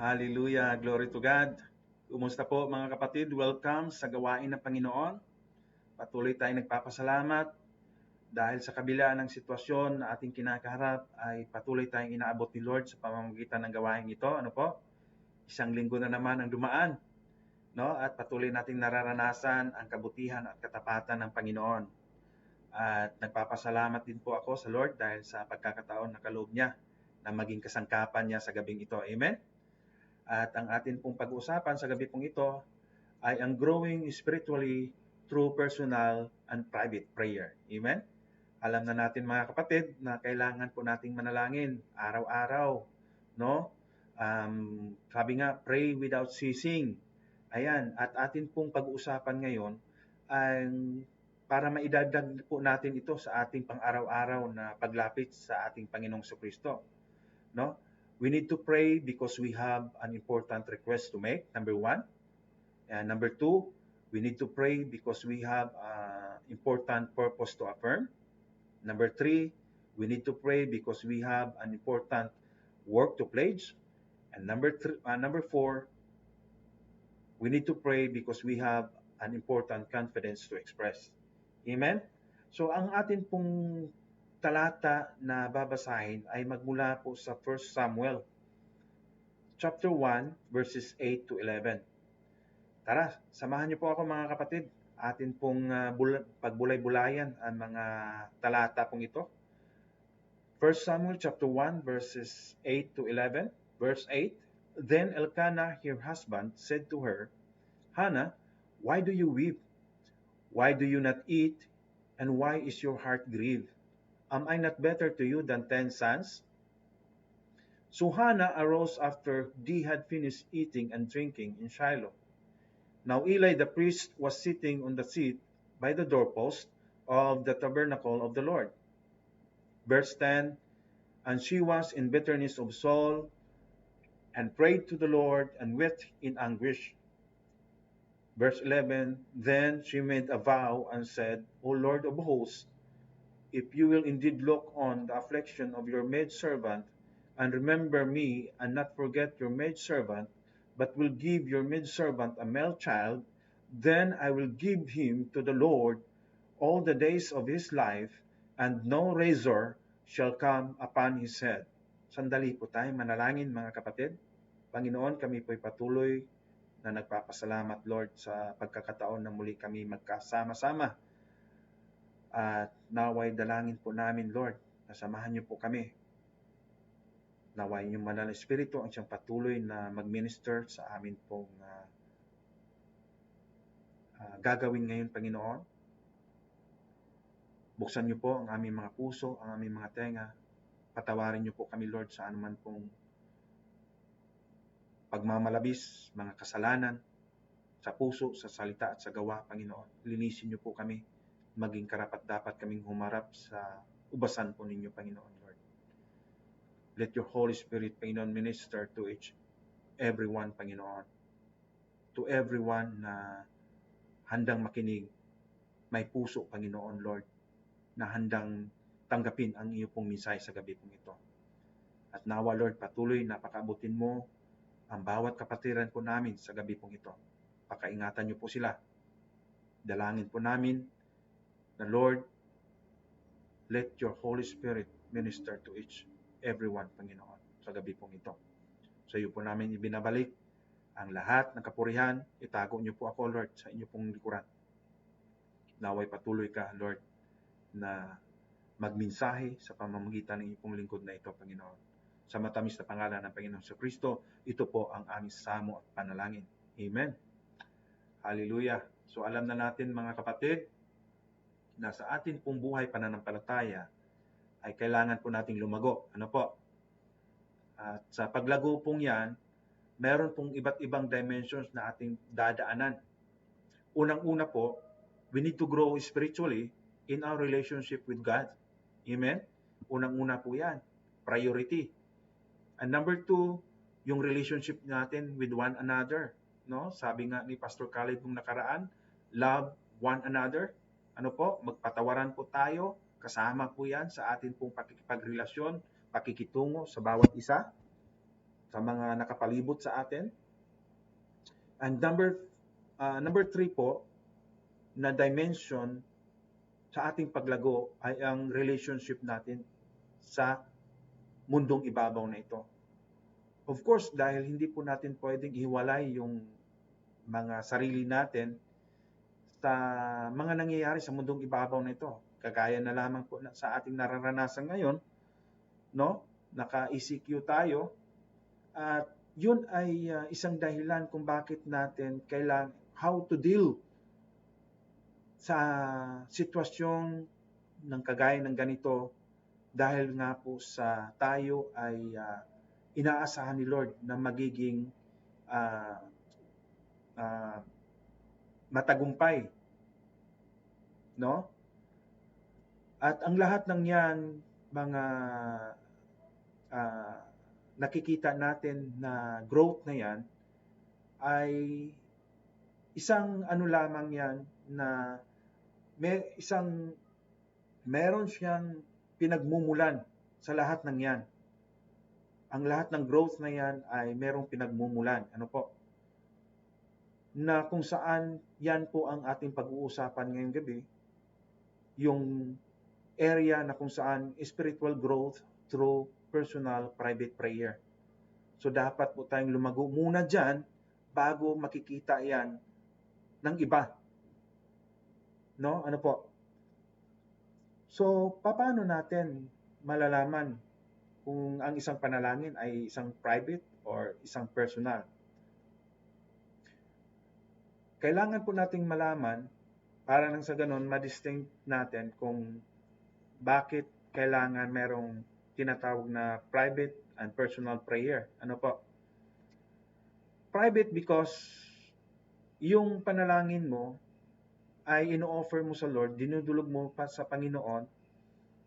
Hallelujah, glory to God. Kumusta po mga kapatid? Welcome sa gawain ng Panginoon. Patuloy tayong nagpapasalamat dahil sa kabila ng sitwasyon na ating kinakaharap ay patuloy tayong inaabot ni Lord sa pamamagitan ng gawain ito. Ano po? Isang linggo na naman ang dumaan, no? At patuloy nating nararanasan ang kabutihan at katapatan ng Panginoon. At nagpapasalamat din po ako sa Lord dahil sa pagkakataon na kaloob niya na maging kasangkapan niya sa gabing ito. Amen? At ang atin pong pag-uusapan sa gabi pong ito ay ang growing spiritually through personal and private prayer. Amen? Alam na natin mga kapatid na kailangan po nating manalangin araw-araw, no? Sabi nga, pray without ceasing. Ayan, at atin pong pag-uusapan ngayon ay para maidagdag po natin ito sa ating pang-araw-araw na paglapit sa ating Panginoong Jesucristo, no? We need to pray because we have an important request to make, number one. And number two, we need to pray because we have an important purpose to affirm. Number three, we need to pray because we have an important work to pledge. And number four, we need to pray because we have an important confidence to express. Amen? So ang atin pong talata na babasahin ay magmula po sa 1 Samuel chapter 1 verses 8 to 11. Tara, samahan niyo po ako mga kapatid. Atin pong pagbulay-bulayan ang mga talata pong ito. 1 Samuel chapter 1 verses 8 to 11. Verse 8, Then Elkanah, her husband, said to her, Hannah, why do you weep? Why do you not eat? And why is your heart grieved? Am I not better to you than 10 sons? So Hannah arose after they had finished eating and drinking in Shiloh. Now Eli the priest was sitting on the seat by the doorpost of the tabernacle of the Lord. Verse 10, And she was in bitterness of soul, and prayed to the Lord, and wept in anguish. Verse 11, Then she made a vow and said, O Lord of hosts, if you will indeed look on the affliction of your maidservant, and remember me, and not forget your maidservant, but will give your maidservant a male child, then I will give him to the Lord all the days of his life, and no razor shall come upon his head. Sandali po tayo manalangin mga kapatid. Panginoon, kami po'y patuloy na nagpapasalamat, Lord, sa pagkakataon na muli kami magkasama-sama. At naway dalangin po namin, Lord, na samahan niyo po kami. Naway yung Banal na Espiritu ang siyang patuloy na mag-minister sa amin pong gagawin ngayon, Panginoon. Buksan niyo po ang aming mga puso, ang aming mga tenga. Patawarin niyo po kami, Lord, sa anuman pong pagmamalabis, mga kasalanan, sa puso, sa salita at sa gawa, Panginoon. Linisin niyo po kami, maging karapat-dapat kaming humarap sa ubasan po ninyo, Panginoon, Lord. Let your Holy Spirit, Panginoon, minister to everyone, Panginoon. To everyone na handang makinig, may puso, Panginoon, Lord, na handang tanggapin ang iyo pong minsay sa gabi pong ito. At nawa, Lord, patuloy na pakaabutin mo ang bawat kapatiran po namin sa gabi pong ito. Pakaingatan niyo po sila. Dalangin po namin na, Lord, let your Holy Spirit minister to everyone, Panginoon, sa gabi pong ito. Sa iyo po namin ibinabalik ang lahat ng kapurihan. Itago niyo po ako, Lord, sa inyo pong likuran. Naway patuloy ka, Lord, na magmensahe sa pamamagitan ng iyong lingkod na ito, Panginoon. Sa matamis na pangalan ng Panginoong Jesucristo, ito po ang aming samo at panalangin. Amen. Hallelujah. So alam na natin mga kapatid, na sa atin pong buhay pananampalataya ay kailangan po nating lumago. Ano po? At sa paglago pong yan, meron pong iba't ibang dimensions na ating dadaanan. Unang-una po, we need to grow spiritually in our relationship with God. Amen? Unang-una po yan. Priority. And number two, yung relationship natin with one another. No? Sabi nga ni Pastor Khalid nung nakaraan, love one another. Ano po? Magpatawaran po tayo. Kasama po yan sa atin pong pakikipagrelasyon, pakikitungo sa bawat isa. sa mga nakapalibot sa atin. And number 3 po na dimension sa ating paglago ay ang relationship natin sa mundong ibabaw na ito. Of course, dahil hindi po natin pwedeng ihiwalay yung mga sarili natin sa mga nangyayari sa mundong ibabaw na ito. Kagaya na lamang po sa ating nararanasan ngayon, no? Naka-ECQ tayo at yun ay isang dahilan kung bakit natin kailangan how to deal sa sitwasyon ng kagaya ng ganito dahil nga po sa tayo ay inaasahan ni Lord na magiging matagumpay, no? At ang lahat ng yan, mga nakikita natin na growth na yan, ay isang ano lamang yan na meron siyang pinagmumulan sa lahat ng yan. Ang lahat ng growth na yan ay merong pinagmumulan. Ano po? Na kung saan yan po ang ating pag-uusapan ngayong gabi, yung area na kung saan spiritual growth through personal private prayer. So dapat po tayong lumago muna dyan bago makikita yan ng iba. No? Ano po? So, paano natin malalaman kung ang isang panalangin ay isang private or isang personal? Kailangan po nating malaman para nang sa ganun ma-distinct natin kung bakit kailangan merong tinatawag na private and personal prayer. Ano po? Private because yung panalangin mo ay ino-offer mo sa Lord, dinudulog mo pa sa Panginoon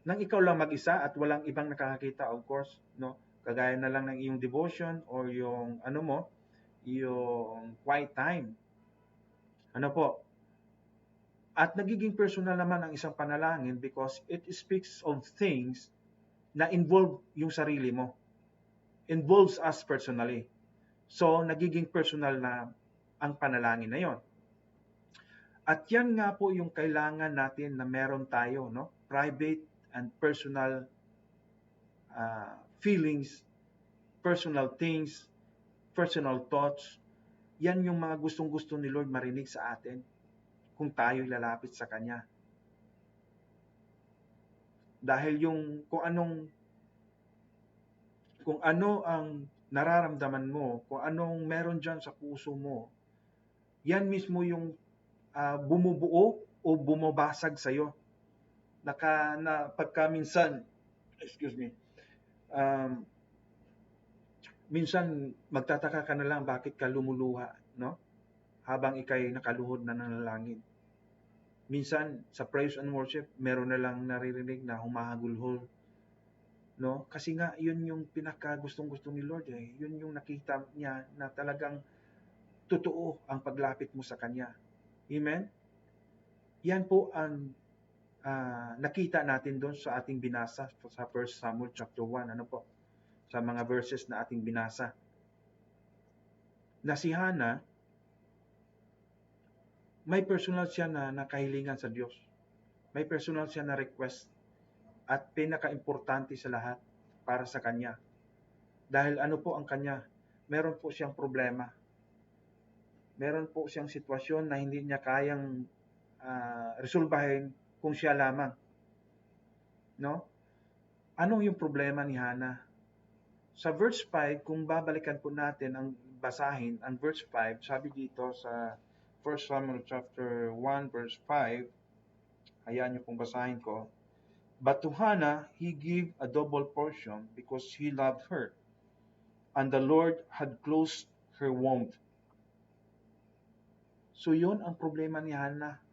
nang ikaw lang mag-isa at walang ibang nakakakita, of course, no? Kagaya na lang ng iyong devotion or yung yung quiet time. Ano po? At nagiging personal naman ang isang panalangin because it speaks of things na involve yung sarili mo. Involves us personally. So, nagiging personal na ang panalangin na yon. At yan nga po yung kailangan natin na meron tayo, no? Private and personal feelings, personal things, personal thoughts. Yan yung mga gustong-gusto ni Lord marinig sa atin kung tayo'y lalapit sa Kanya. Dahil yung kung ano ang nararamdaman mo, kung anong meron dyan sa puso mo, yan mismo yung bumubuo o bumabasag sa'yo. Na pagka minsan, minsan magtataka ka na lang bakit ka lumuluha, no? Habang ikay nakaluhod na nanalangin. Minsan sa praise and worship, meron na lang naririnig na humahagulhol, no? Kasi nga yun yung pinaka-gustong-gusto ni Lord eh. Yun yung nakita niya na talagang totoo ang paglapit mo sa Kanya. Amen? Yan po ang nakita natin doon sa ating binasa sa 1 Samuel chapter 1. Ano po? Sa mga verses na ating binasa. Na si Hannah, may personal siya na nakahilingan sa Diyos. May personal siya na request. At pinaka-importante sa lahat para sa Kanya. Dahil ano po ang Kanya? Meron po siyang problema. Meron po siyang sitwasyon na hindi niya kayang resolbahin kung siya lamang. No? Ano yung problema ni Hannah? Sa verse 5, kung babalikan po natin ang basahin, ang verse 5, sabi dito sa 1 Samuel chapter 1 verse 5, hayaan niyo pong basahin ko. But to Hannah, he gave a double portion because he loved her, and the Lord had closed her womb. So yun ang problema ni Hannah.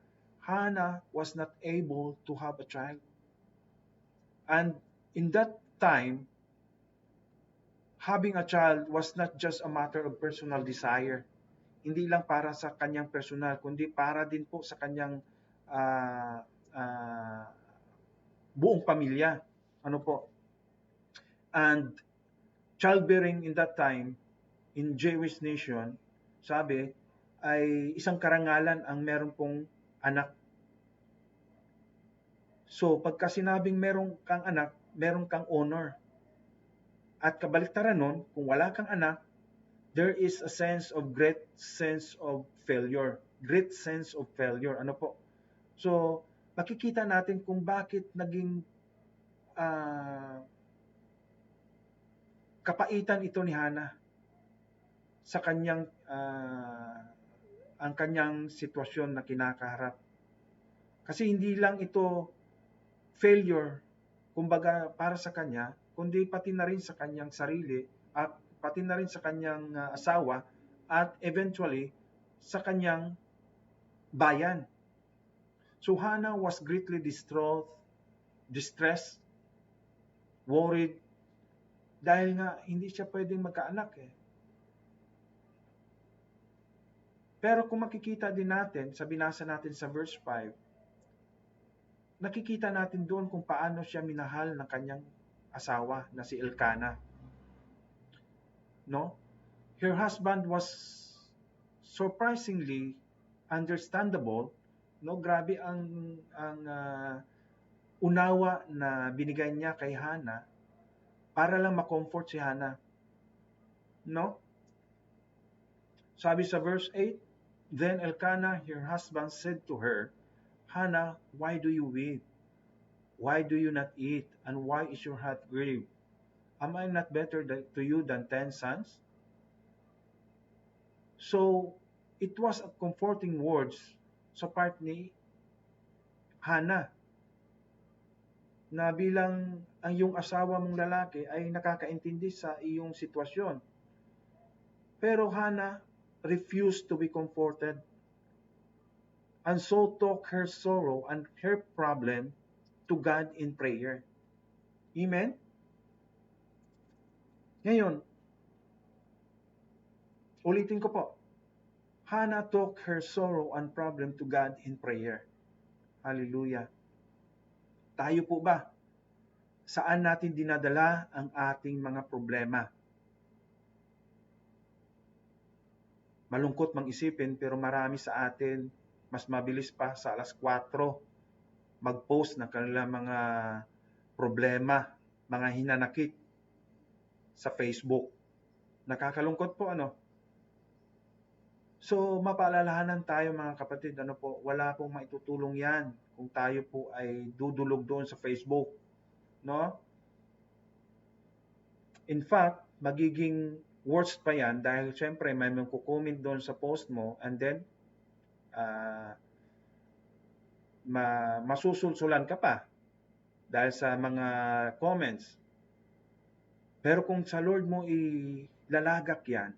Hannah was not able to have a child. And in that time, having a child was not just a matter of personal desire. Hindi lang para sa kanyang personal, kundi para din po sa kanyang buong pamilya. Ano po? And childbearing in that time, in Jewish nation, sabi, ay isang karangalan ang meron pong anak. So, pagka sinabing meron kang anak, meron kang honor. At kabaliktaran nun, kung wala kang anak, there is a great sense of failure. Great sense of failure. Ano po? So, makikita natin kung bakit naging kapaitan ito ni Hana sa kanyang ang kanyang sitwasyon na kinakaharap. Kasi hindi lang ito failure, kumbaga para sa kanya, kundi pati na rin sa kanyang sarili at pati na rin sa kanyang asawa at eventually sa kanyang bayan. So Hannah was greatly distressed, worried, dahil nga hindi siya pwedeng magkaanak eh. Pero kung makikita din natin, sa binasa natin sa verse 5, nakikita natin doon kung paano siya minahal ng kanyang asawa na si Elkanah. No? Her husband was surprisingly understandable. No, grabe ang unawa na binigay niya kay Hannah para lang ma-comfort si Hannah. No? Sabi sa verse 8, then Elkanah, her husband, said to her, Hannah, why do you weep? Why do you not eat? And why is your heart grieved? Am I not better to you than 10 sons? So, it was a comforting words sa part ni Hannah na bilang ang iyong asawa mong lalaki ay nakakaintindi sa iyong sitwasyon. Pero Hannah refused to be comforted and so took her sorrow and her problem to God in prayer. Amen? Ngayon, ulitin ko po. Hannah took her sorrow and problem to God in prayer. Hallelujah. Tayo po ba? Saan natin dinadala ang ating mga problema? Malungkot mang isipin, pero marami sa atin, mas mabilis pa sa alas 4, mag-post ng kanilang mga problema, mga hinanakit sa Facebook. Nakakalungkot po, ano? So, mapaalalahanan tayo mga kapatid, ano po, wala pong maitutulong yan kung tayo po ay dudulog doon sa Facebook. No? In fact, magiging worst pa yan dahil syempre may magko-comment doon sa post mo and then masusulsulan ka pa dahil sa mga comments. Pero kung sa Lord mo ilalagak yan,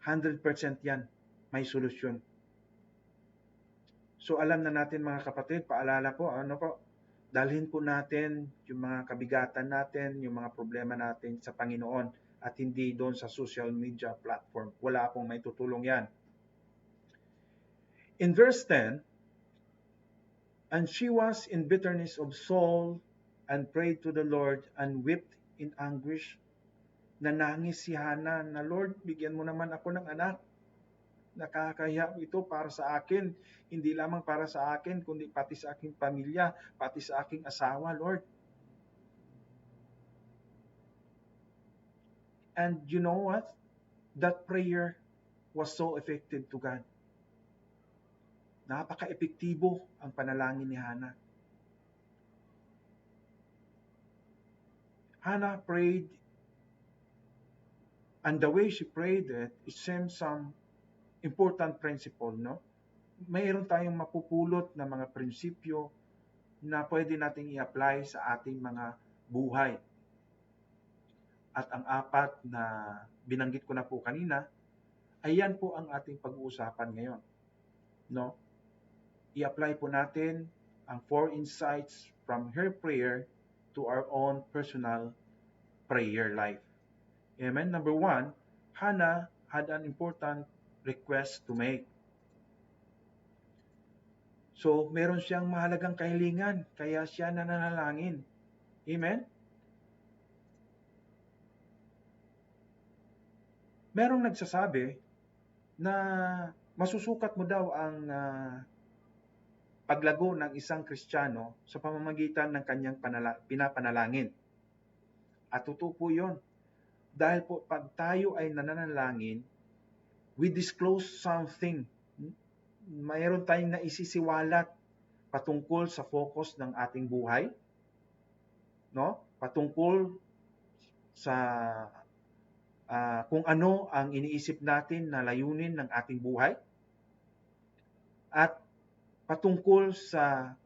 100% yan, may solusyon. So alam na natin mga kapatid, paalala po, ano po, dalhin po natin yung mga kabigatan natin, yung mga problema natin sa Panginoon at hindi doon sa social media platform. Wala pong may tutulong yan. In verse 10, and she was in bitterness of soul and prayed to the Lord and wept in anguish. Nanangis si Hannah na, Lord, bigyan mo naman ako ng anak. Nakakahiya ito para sa akin. Hindi lamang para sa akin, kundi pati sa aking pamilya, pati sa aking asawa, Lord. And you know what? That prayer was so effective to God. Napaka-epektibo ang panalangin ni Hannah. Hannah prayed, and the way she prayed it seems some important principle, no? Mayroon tayong mapupulot na mga prinsipyo na pwede nating i-apply sa ating mga buhay. At ang apat na binanggit ko na po kanina, ayan po ang ating pag-uusapan ngayon. No? I-apply po natin ang 4 insights from her prayer to our own personal prayer life. Amen. Number 1, Hannah had an important request to make. So, meron siyang mahalagang kahilingan, kaya siya nananalangin. Amen? merong nagsasabi na masusukat mo daw ang paglago ng isang Kristiyano sa pamamagitan ng kanyang pinapanalangin. At totoo po yun. Dahil po pag tayo ay nananalangin, we disclose something. Mayroon tayong naisisiwalat patungkol sa focus ng ating buhay, no? Patungkol sa kung ano ang iniisip natin na layunin ng ating buhay, at patungkol sa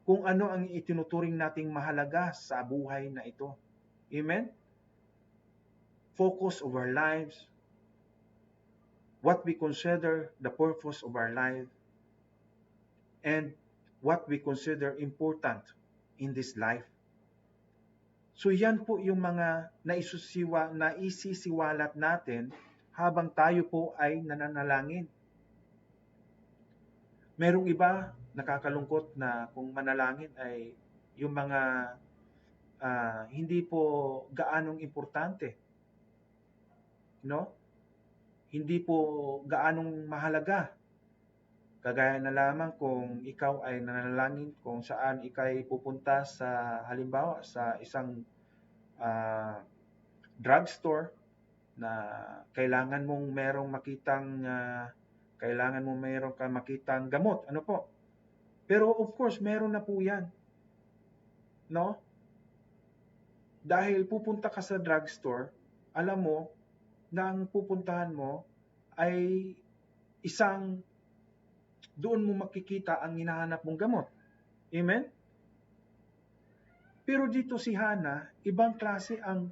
kung ano ang itinuturing nating mahalaga sa buhay na ito. Amen? Focus of our lives, what we consider the purpose of our life, and what we consider important in this life. So yan po yung mga naisisiwalat natin habang tayo po ay nananalangin. Merong iba nakakalungkot na kung manalangin ay yung mga hindi po gaanong importante, no? Hindi po gaanong mahalaga. Kagaya na lamang kung ikaw ay nananalangin kung saan ikay pupunta sa halimbawa sa isang drugstore na kailangan mong merong makitang gamot, ano po? Pero of course, meron na po 'yan. No? Dahil pupunta ka sa drugstore, alam mo na ang pupuntahan mo ay doon mo makikita ang hinahanap mong gamot. Amen? Pero dito si Hana, ibang klase ang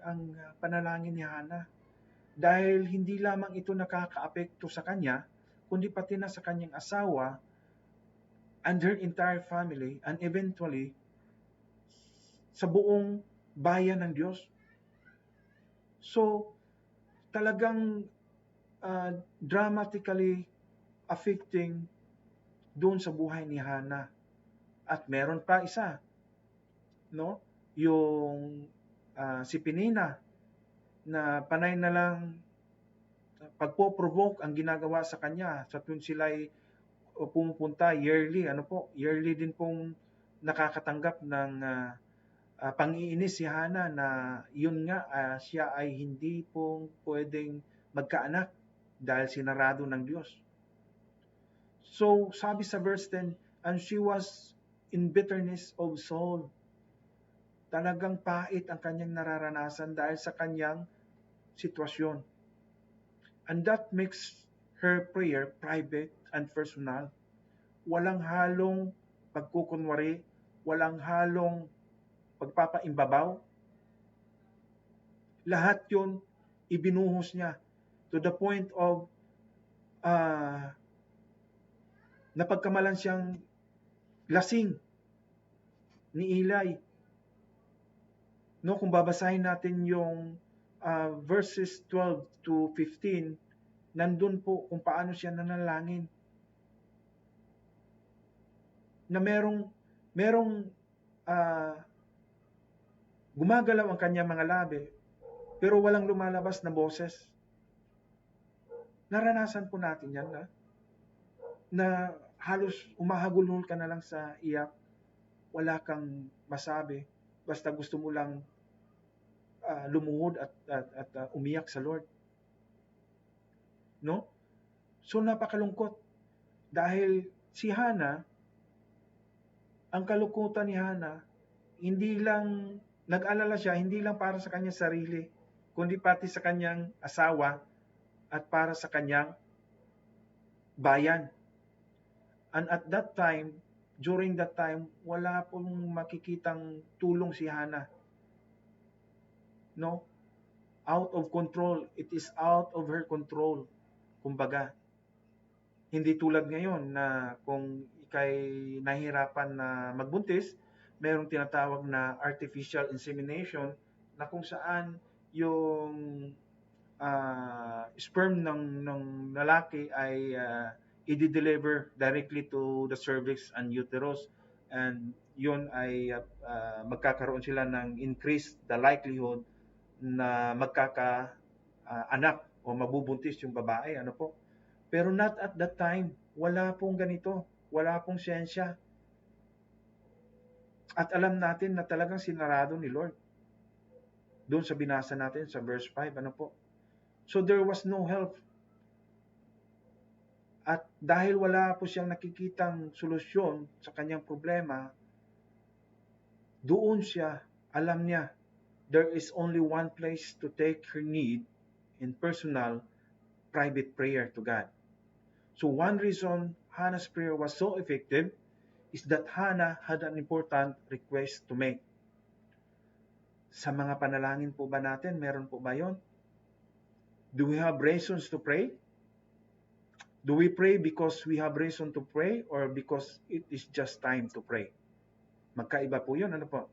panalangin ni Hana. Dahil hindi lamang ito nakakaapekto sa kanya, kundi pati na sa kanyang asawa and her entire family, and eventually sa buong bayan ng Diyos. So, talagang dramatically affecting doon sa buhay ni Hana. At meron pa isa, no? Yung si Penina na panay na lang pagpo-provoke ang ginagawa sa kanya sa tuwing sila'y pumupunta yearly din pong nakakatanggap ng pang-iinis si Hana na yun nga siya ay hindi pong pwedeng magkaanak dahil sinarado ng Diyos. So sabi sa verse 10, and she was in bitterness of soul. Talagang pait ang kanyang nararanasan dahil sa kanyang sitwasyon. And that makes her prayer private and personal. Walang halong pagkukunwari, walang halong pagpapaimbabaw. Lahat yun ibinuhos niya to the point of napagkamalan siyang lasing ni Eli. No, kung babasahin natin yung verses 12 to 15, nandun po kung paano siya nanalangin. Na merong gumagalaw ang kanyang mga labi, pero walang lumalabas na boses. Naranasan po natin yan, na halos umahagulhol ka na lang sa iyak, wala kang masabi, basta gusto mo lang lumuhod at umiyak sa Lord. No? So napakalungkot dahil si Hana, ang kalungkutan ni Hana, hindi lang nag-alala siya, hindi lang para sa kanyang sarili, kundi pati sa kanyang asawa at para sa kanyang bayan. And at that time, during that time, wala pong makikitang tulong si Hana. No? Out of control. It is out of her control. Kumbaga, hindi tulad ngayon na kung ikay nahihirapan na magbuntis, merong tinatawag na artificial insemination na kung saan yung sperm ng lalaki ay i-deliver directly to the cervix and uterus, and yun ay magkakaroon sila ng increase the likelihood na magkaka-anak o mabubuntis yung babae, ano po. Pero not at that time. Wala pong ganito. Wala pong siyensya. At alam natin na talagang sinarado ni Lord. Doon sa binasa natin sa verse 5, ano po. So there was no help. At dahil wala po siyang nakikitang solusyon sa kanyang problema, doon siya, alam niya, there is only one place to take her need in personal, private prayer to God. So one reason Hannah's prayer was so effective is that Hannah had an important request to make. Sa mga panalangin po ba natin, meron po ba yon? Do we have reasons to pray? Do we pray because we have reason to pray or because it is just time to pray? Magkaiba po yun, ano po?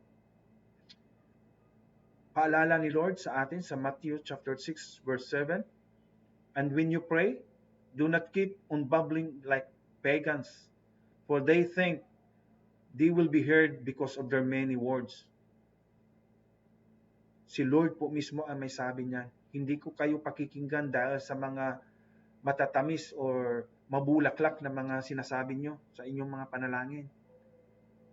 Paalala ni Lord sa atin sa Matthew chapter 6 verse 7, and when you pray, do not keep on babbling like pagans, for they think they will be heard because of their many words. Si Lord po mismo ang may sabi niyan, hindi ko kayo pakikinggan dahil sa mga matatamis or mabulaklak na mga sinasabi nyo sa inyong mga panalangin.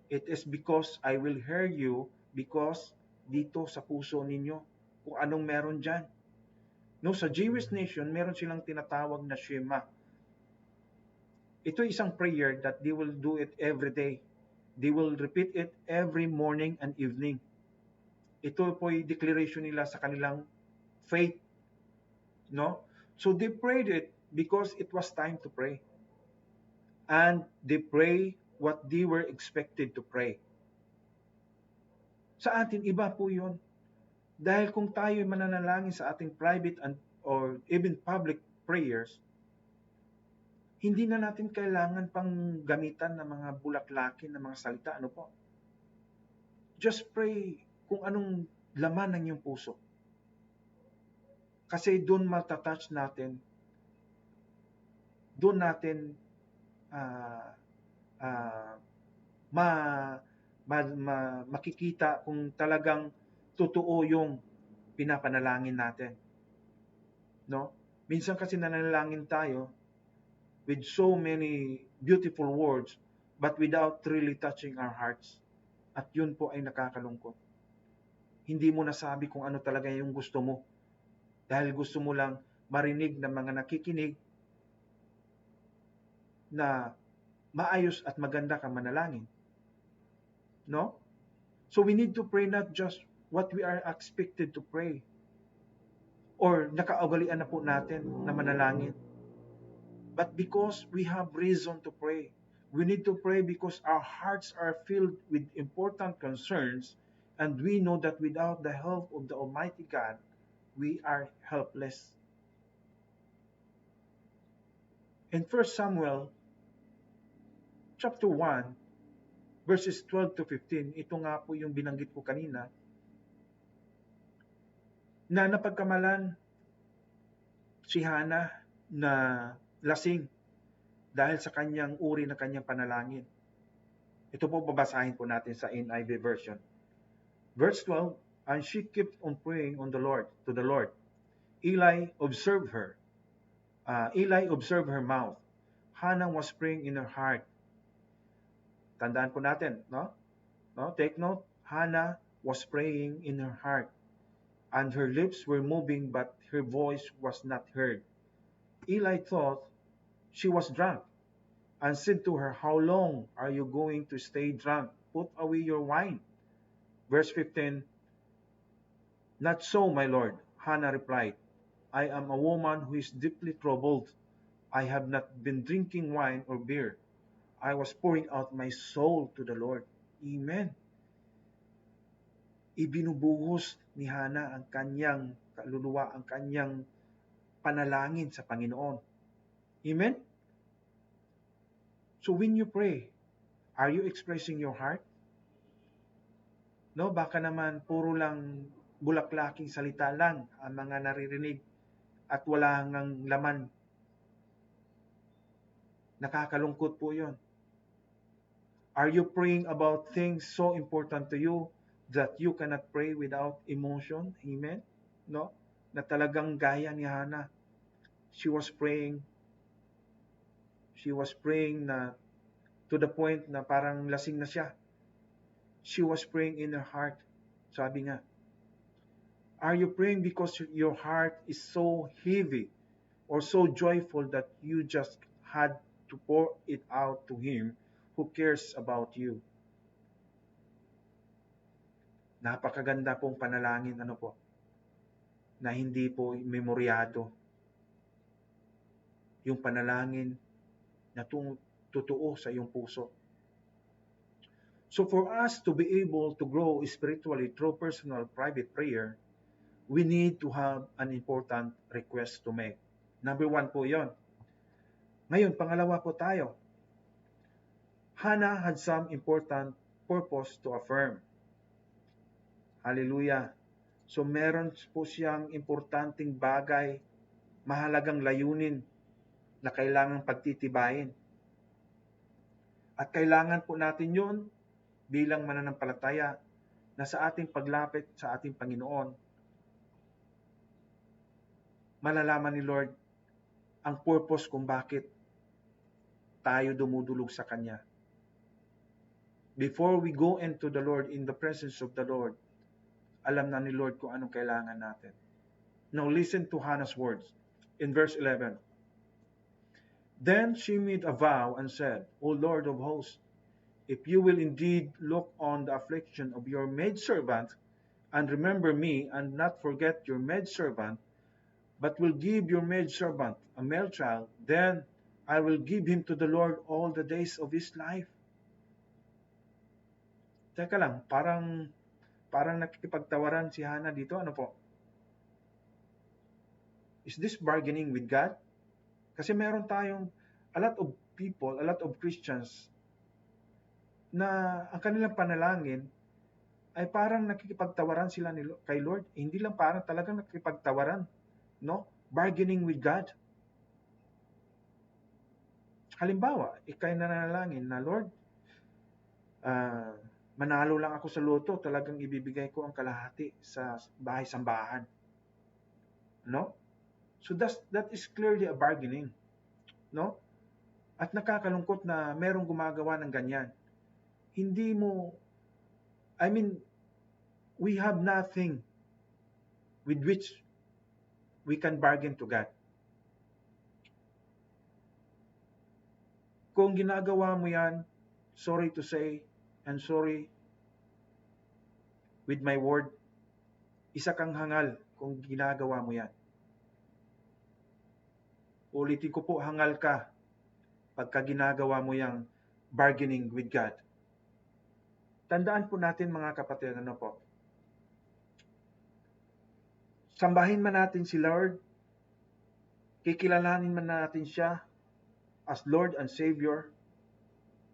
It is because I will hear you because dito sa puso ninyo kung anong meron dyan. No, sa Jewish nation, meron silang tinatawag na Shema. Ito isang prayer that they will do it every day. They will repeat it every morning and evening. Ito po yung declaration nila sa kanilang faith. No? So they prayed it because it was time to pray. And they pray what they were expected to pray. Sa atin, iba po yun. Dahil kung tayo ay mananalangin sa ating private or even public prayers, hindi na natin kailangan pang gamitan ng mga bulaklakin na mga salita. Ano po? Just pray kung anong laman ng iyong puso. Kasi doon matatouch natin, doon natin makikita kung talagang totoo yung pinapanalangin natin. No? Minsan kasi nanalangin tayo with so many beautiful words but without really touching our hearts. At yun po ay nakakalungkot. Hindi mo nasabi kung ano talaga yung gusto mo. Dahil gusto mo lang marinig ng mga nakikinig na maayos at maganda kang manalangin. No? So we need to pray not just what we are expected to pray or nakaugalian na po natin na manalangin. But because we have reason to pray. We need to pray because our hearts are filled with important concerns and we know that without the help of the Almighty God, we are helpless. In 1 Samuel chapter 1, verses 12 to 15, ito nga po yung binanggit ko kanina, na napagkamalan si Hannah na lasing dahil sa kanyang uri na kanyang panalangin. Ito po babasahin po natin sa NIV version. Verse 12, and she kept on praying on the Lord, to the Lord. Eli observed her mouth. Hannah was praying in her heart. Tandaan po natin, no? Take note, Hannah was praying in her heart, and her lips were moving, but her voice was not heard. Eli thought she was drunk, and said to her, how long are you going to stay drunk? Put away your wine. Verse 15, not so, my Lord, Hannah replied. I am a woman who is deeply troubled. I have not been drinking wine or beer. I was pouring out my soul to the Lord. Amen. Ibinubuhos ni Hannah ang kanyang kaluluwa, ang kanyang panalangin sa Panginoon. Amen? So when you pray, are you expressing your heart? No, baka naman puro lang bulaklaking salita lang ang mga naririnig at wala ngang laman. Nakakalungkot po yun. Are you praying about things so important to you that you cannot pray without emotion? Amen? No? Na talagang gaya ni Hannah. She was praying. She was praying na to the point na parang lasing na siya. She was praying in her heart. Sabi nga, are you praying because your heart is so heavy or so joyful that you just had to pour it out to Him who cares about you? Napakaganda pong panalangin, na hindi po memoryado. Yung panalangin na totoo sa iyong puso. So for us to be able to grow spiritually through personal private prayer, we need to have an important request to make. Number 1 po yon. Ngayon, pangalawa po tayo. Hannah had some important purpose to affirm. Hallelujah. So meron po siyang importanteng bagay, mahalagang layunin na kailangang pagtitibayin. At kailangan po natin yon bilang mananampalataya na sa ating paglapit sa ating Panginoon, malalaman ni Lord ang purpose kung bakit tayo dumudulog sa Kanya. Before we go into the Lord, in the presence of the Lord, alam na ni Lord kung anong kailangan natin. Now listen to Hannah's words in verse 11. Then she made a vow and said, O Lord of hosts, if you will indeed look on the affliction of your maidservant, and remember me, and not forget your maidservant, but will give your maidservant a male child, then I will give him to the Lord all the days of his life. Teka lang, parang nakikipagtawaran si Hannah dito. Ano po? Is this bargaining with God? Kasi meron tayong a lot of people, a lot of Christians, na ang kanilang panalangin ay parang nakikipagtawaran sila kay Lord. Hindi lang parang talagang nakikipagtawaran, no? Bargaining with God. Halimbawa, ikay nanalangin na, Lord, manalo lang ako sa loto, talagang ibibigay ko ang kalahati sa bahay-sambahan. No? So that is clearly a bargaining. No? At nakakalungkot na merong gumagawa ng ganyan. We have nothing with which we can bargain to God. Kung ginagawa mo yan, sorry to say, and sorry with my word, isa kang hangal kung ginagawa mo yan. Ulitin ko po, hangal ka pagka ginagawa mo yang bargaining with God. Tandaan po natin mga kapatid, sambahin man natin si Lord, kikilalanin man natin siya as Lord and Savior,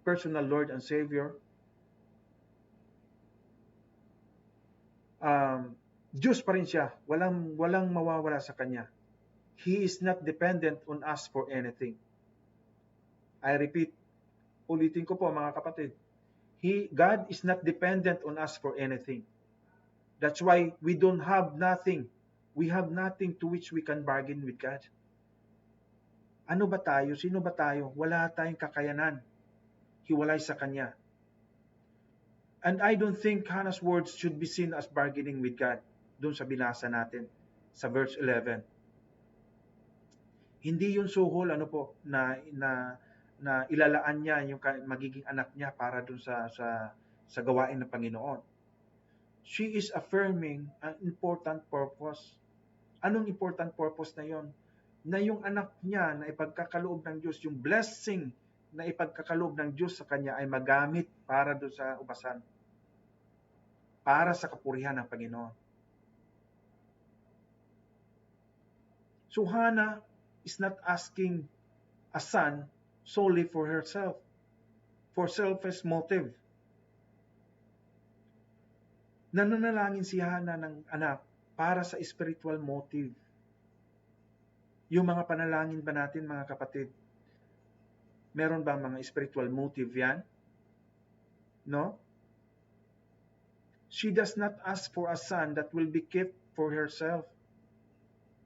personal Lord and Savior, Diyos pa rin siya. Walang mawawala sa Kanya. He is not dependent on us for anything. I repeat, ulitin ko po mga kapatid, God is not dependent on us for anything. That's why we don't have nothing. We have nothing to which we can bargain with God. Ano ba tayo? Sino ba tayo? Wala tayong kakayanan. Hiwalay sa Kanya. And I don't think Hannah's words should be seen as bargaining with God. Doon sa binasa natin, sa verse 11. Hindi yun suhol, na ilalaan niya yung magiging anak niya para doon sa gawain ng Panginoon. She is affirming an important purpose. Anong important purpose na yon? Na yung anak niya na ipagkakaloob ng Diyos, yung blessing na ipagkakaloob ng Diyos sa kanya ay magamit para doon sa ubasan. Para sa kapurihan ng Panginoon. So Hannah is not asking a son solely for herself, for selfish motive. Nananalangin si Hannah ng anak para sa spiritual motive. Yung mga panalangin ba natin mga kapatid, meron bang mga spiritual motive yan? No? She does not ask for a son that will be kept for herself.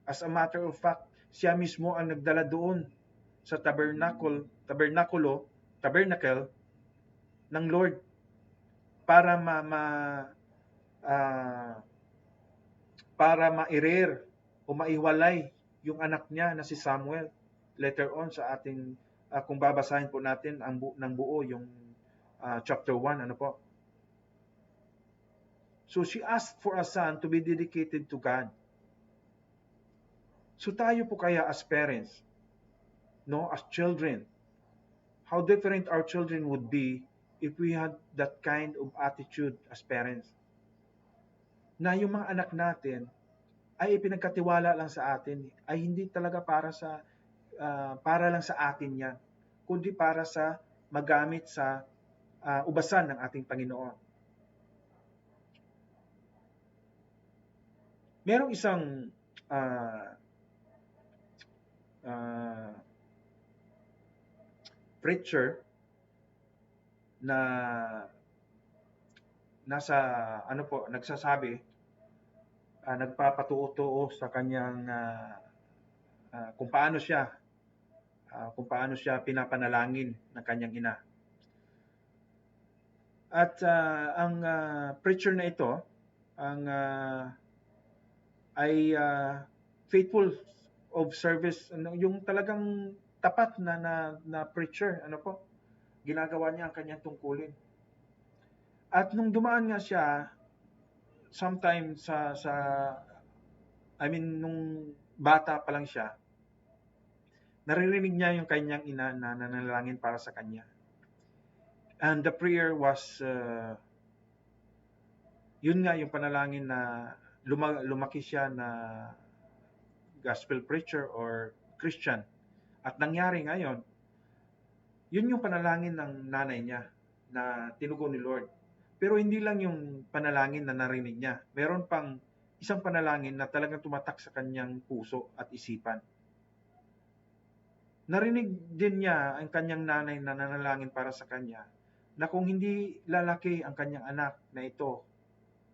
As a matter of fact, siya mismo ang nagdala doon sa tabernacle ng Lord para ah, para ma-erer o maiwalay yung anak niya na si Samuel. Later on sa ating kung babasahin po natin ng buo yung chapter 1, ano po. So she asked for a son to be dedicated to God. So tayo po kaya as parents, no, as children, how different our children would be if we had that kind of attitude as parents. Na yung mga anak natin ay ipinagkatiwala lang sa atin, ay hindi talaga para lang sa atin yan, kundi para sa magamit sa ubasan ng ating Panginoon. Merong isang preacher na nagsasabi, nagpapatuo sa kanyang kung paano siya pinapanalangin ng kanyang ina. At ang preacher na ito ay faithful of service, yung talagang tapat na preacher, ginagawa niya ang kanyang tungkulin. At nung dumaan nga siya, sometime nung bata pa lang siya, naririnig niya yung kanyang ina na nanalangin para sa kanya. And the prayer was, yun nga yung panalangin na lumaki siya na gospel preacher or Christian. At nangyari ngayon, yun yung panalangin ng nanay niya na tinugon ni Lord. Pero hindi lang yung panalangin na narinig niya. Meron pang isang panalangin na talagang tumatak sa kanyang puso at isipan. Narinig din niya ang kanyang nanay na nanalangin para sa kanya na kung hindi lalaki ang kanyang anak na ito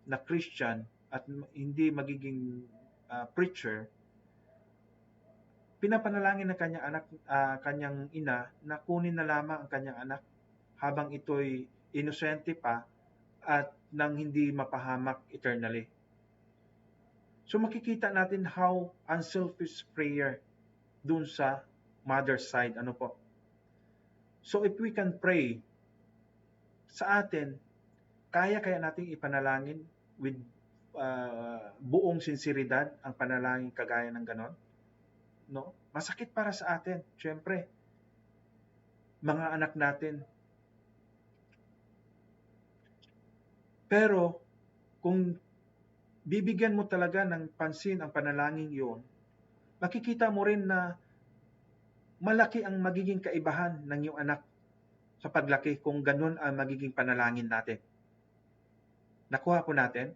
na Christian at hindi magiging preacher, pinapanalangin ng kanyang anak, kanyang ina na kunin na lamang ang kanyang anak habang ito'y inosente pa at nang hindi mapahamak eternally. So makikita natin how unselfish prayer dun sa mother's side, So if we can pray sa atin, kaya nating ipanalangin with buong sinseridad ang panalangin kagaya ng ganon? No? Masakit para sa atin, syempre. Mga anak natin. Pero kung bibigyan mo talaga ng pansin ang panalangin yon, makikita mo rin na malaki ang magiging kaibahan ng iyong anak sa paglaki kung ganun ang magiging panalangin natin. Nakuha po natin?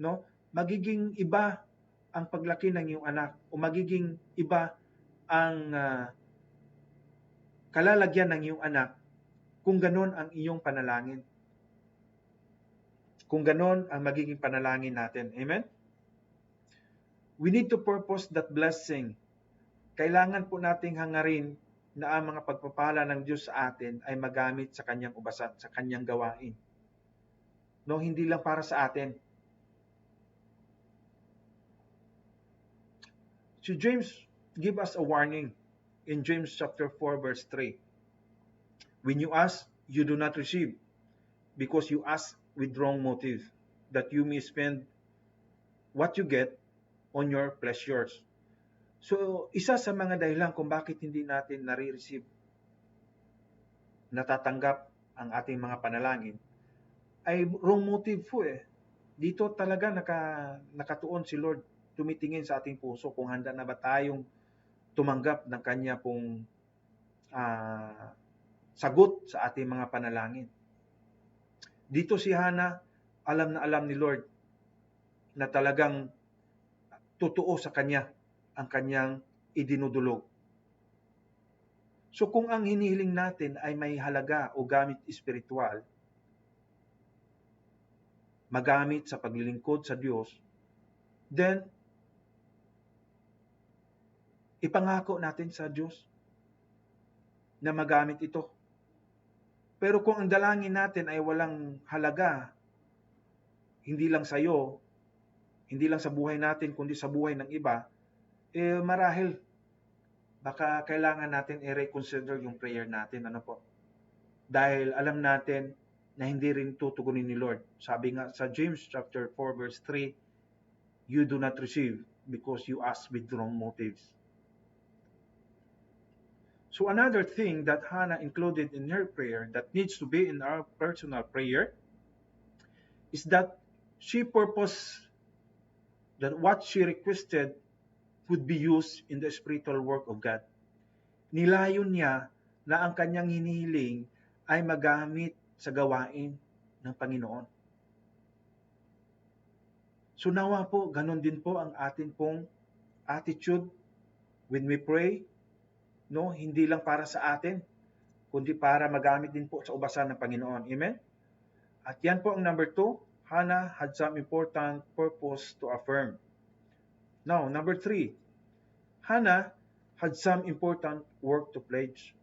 No? Magiging iba ang paglaki ng iyong anak o magiging iba ang kalalagyan ng iyong anak kung ganun ang iyong panalangin. Kung ganon ang magiging panalangin natin. Amen? We need to purpose that blessing. Kailangan po nating hangarin na ang mga pagpapala ng Diyos sa atin ay magamit sa kanyang ubasan, sa kanyang gawain. No, hindi lang para sa atin. So James give us a warning in James chapter 4 verse 3. When you ask, you do not receive, because you ask with wrong motive, that you may spend what you get on your pleasures. So, isa sa mga dahilan kung bakit hindi natin nare-receive, natatanggap ang ating mga panalangin, ay wrong motive po eh. Dito talaga nakatuon si Lord, tumitingin sa ating puso kung handa na ba tayong tumanggap ng Kanya pong sagot sa ating mga panalangin. Dito si Hana, alam na alam ni Lord na talagang totoo sa kanya ang kanyang idinudulog. So kung ang hinihiling natin ay may halaga o gamit espiritual, magamit sa paglilingkod sa Diyos, then ipangako natin sa Diyos na magamit ito. Pero kung ang dalangin natin ay walang halaga, hindi lang sa iyo, hindi lang sa buhay natin, kundi sa buhay ng iba, marahil, baka kailangan natin i-reconsider yung prayer natin. Ano po? Dahil alam natin na hindi rin tutugunin ni Lord. Sabi nga sa James chapter 4 verse 3, you do not receive because you ask with wrong motives. So another thing that Hannah included in her prayer that needs to be in our personal prayer is that she purposed that what she requested would be used in the spiritual work of God. Nilayon niya na ang kanyang hinihiling ay magamit sa gawain ng Panginoon. So nawa po, ganun din po ang atin pong attitude when we pray, no? Hindi lang para sa atin, kundi para magamit din po sa ubasan ng Panginoon. Amen? At yan po ang number 2, Hannah had some important purpose to affirm. Now, number 3, Hannah had some important work to pledge.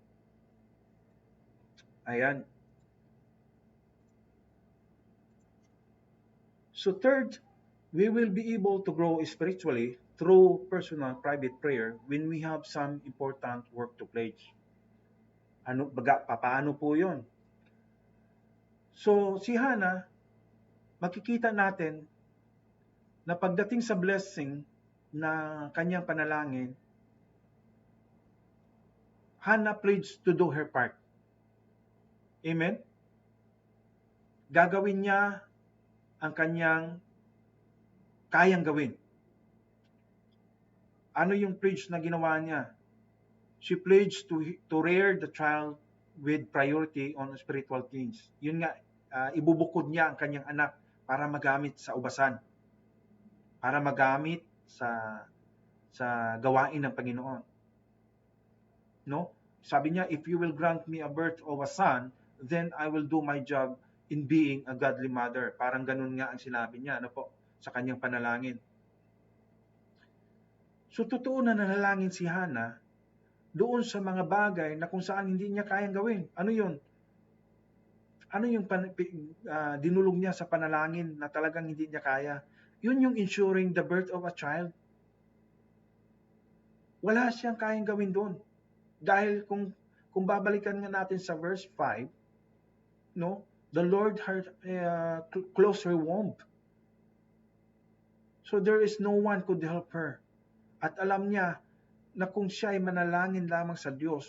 Ayan. So third, we will be able to grow spiritually through personal private prayer when we have some important work to pledge. Paano po yun? So si Hannah, makikita natin na pagdating sa blessing na kanyang panalangin, Hannah pledged to do her part. Amen? Gagawin niya ang kanyang kayang gawin. Ano yung pledge na ginawa niya? She pledged to rear the child with priority on spiritual things. Yun nga, ibubukod niya ang kanyang anak para magamit sa ubasan. Para magamit sa gawain ng Panginoon. No? Sabi niya, if you will grant me a birth of a son, then I will do my job in being a godly mother. Parang ganun nga ang sinabi niya, ano po, sa kanyang panalangin. So totoo na nanalangin si Hannah doon sa mga bagay na kung saan hindi niya kayang gawin. Ano yun? Ano yung dinulog niya sa panalangin na talagang hindi niya kaya? Yun yung ensuring the birth of a child. Wala siyang kayang gawin doon. Dahil kung babalikan nga natin sa verse 5, no, the Lord closed her womb. So there is no one could help her. At alam niya na kung siya ay manalangin lamang sa Diyos,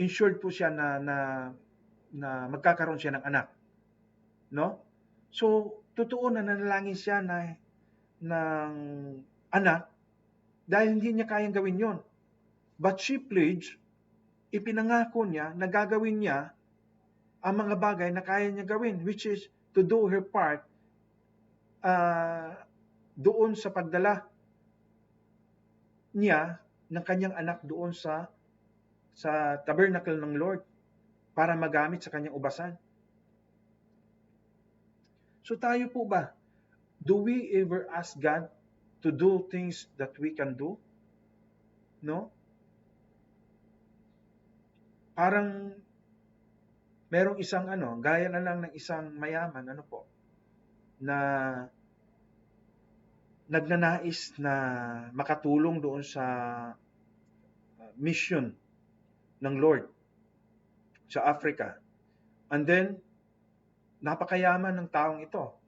insured po siya na magkakaroon siya ng anak. No? So, totoo na nanalangin siya ng anak dahil hindi niya kayang gawin yon. But she pledged, ipinangako niya na gagawin niya ang mga bagay na kaya niya gawin, which is to do her part doon sa pagdala niya ng kanyang anak doon sa tabernacle ng Lord para magamit sa kanyang ubasan. So tayo po ba, do we ever ask God to do things that we can do? No? Parang merong isang gaya na lang ng isang mayaman, na nagnanais na makatulong doon sa mission ng Lord sa Africa. And then, napakayaman ng taong ito.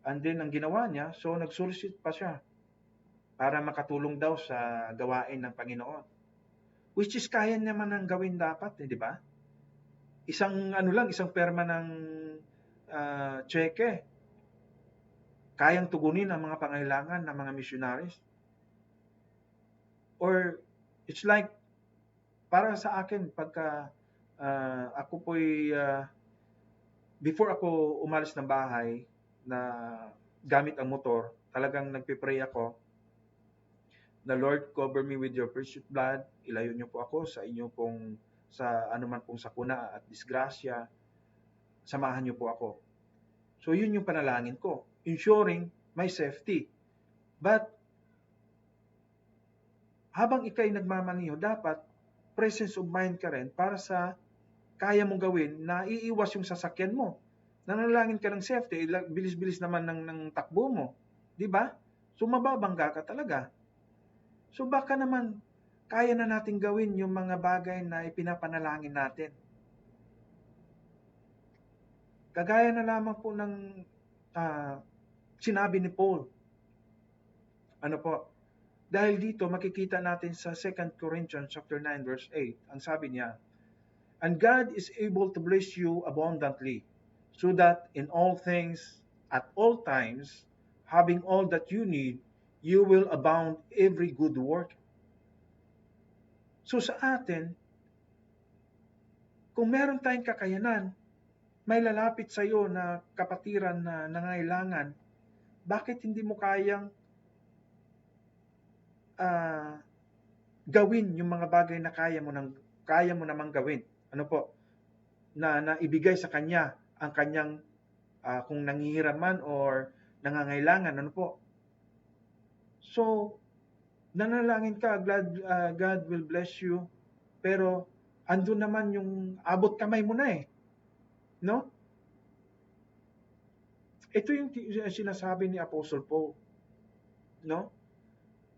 And then, ang ginawa niya, so nagsolicit pa siya para makatulong daw sa gawain ng Panginoon. Which is kaya naman ng gawin dapat, di ba? Isang perma ng cheque, kayang tugunin ang mga pangailangan ng mga missionaries. Or, it's like, para sa akin, pagka ako po'y, before ako umalis ng bahay, na gamit ang motor, talagang nagpipray ako, the Lord cover me with your precious blood, ilayo niyo po ako sa inyo pong, sa anuman pong sakuna at disgrasya, samahan niyo po ako. So yun yung panalangin ko, ensuring may safety. But habang ikay nagmamaniho, dapat presence of mind ka rin para sa kaya mong gawin na iiwas yung sasakyan mo. Nanalangin ka ng safety, bilis-bilis naman ng takbo mo. Di ba? So mababangga ka talaga. So baka naman kaya na natin gawin yung mga bagay na ipinapanalangin natin. Kagaya na lamang po ng sinabi ni Paul. Ano po? Dahil dito makikita natin sa 2 Corinthians chapter 9 verse 8. Ang sabi niya, "And God is able to bless you abundantly, so that in all things, at all times, having all that you need, you will abound every good work." So sa atin, kung meron tayong kakayanan, may lalapit sa iyo na kapatiran na nangailangan, bakit hindi mo kayang gawin yung mga bagay na kaya mo namang gawin? Ano po? Na ibigay sa kanya ang kanyang kung nanghihiraman or nangangailangan, ano po? So, nanalangin ka, God will bless you, pero andun naman yung abot kamay mo na eh. No? Ito yung sinasabi ni Apostle Paul. No?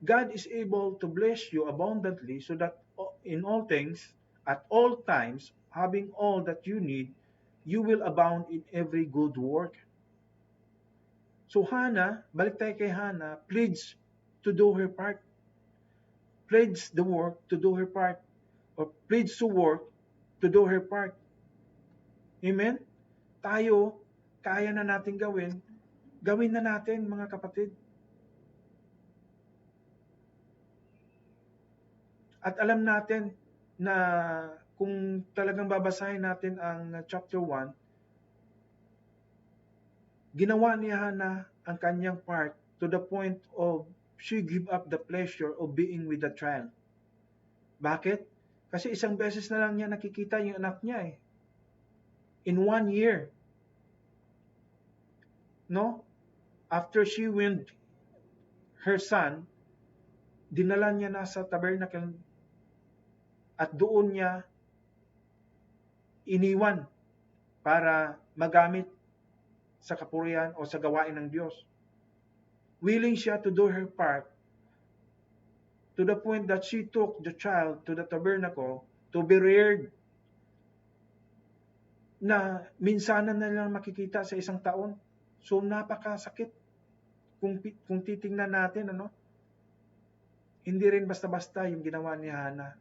God is able to bless you abundantly so that in all things, at all times, having all that you need, you will abound in every good work. So Hannah, balik tayo kay Hannah, pledge to do her part. Pledge the work to do her part. Or pledge to work to do her part. Amen? Tayo, kaya na natin gawin na natin mga kapatid. At alam natin na kung talagang babasahin natin ang chapter 1, ginawa ni Hannah ang kanyang part to the point of she give up the pleasure of being with the child. Bakit? Kasi isang beses na lang niya nakikita yung anak niya eh. In 1 year. No? After she weaned her son, dinala niya na sa tabernacle at doon niya iniwan para magamit sa kapurihan o sa gawain ng Diyos. Willing siya to do her part to the point that she took the child to the tabernacle to be reared na minsanan na lang makikita sa isang taon. So napakasakit kung titingnan natin, ano? Hindi rin basta-basta yung ginawa ni Hannah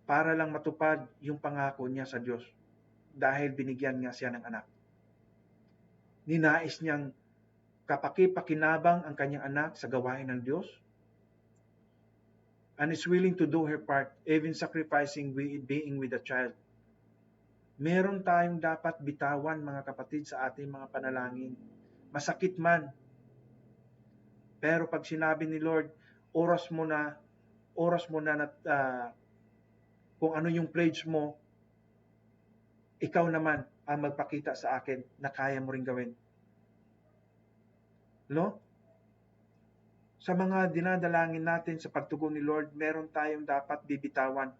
para lang matupad yung pangako niya sa Diyos dahil binigyan niya siya ng anak. Ninais niyang kapaki-pakinabang ang kanyang anak sa gawain ng Diyos and is willing to do her part, even sacrificing being with the child. Meron tayong dapat bitawan, mga kapatid, sa ating mga panalangin. Masakit man. Pero pag sinabi ni Lord, oras mo na kung ano yung pledge mo, ikaw naman ang magpakita sa akin na kaya mo rin gawin. No? Sa mga dinadalangin natin sa pagtugon ni Lord, meron tayong dapat bibitawan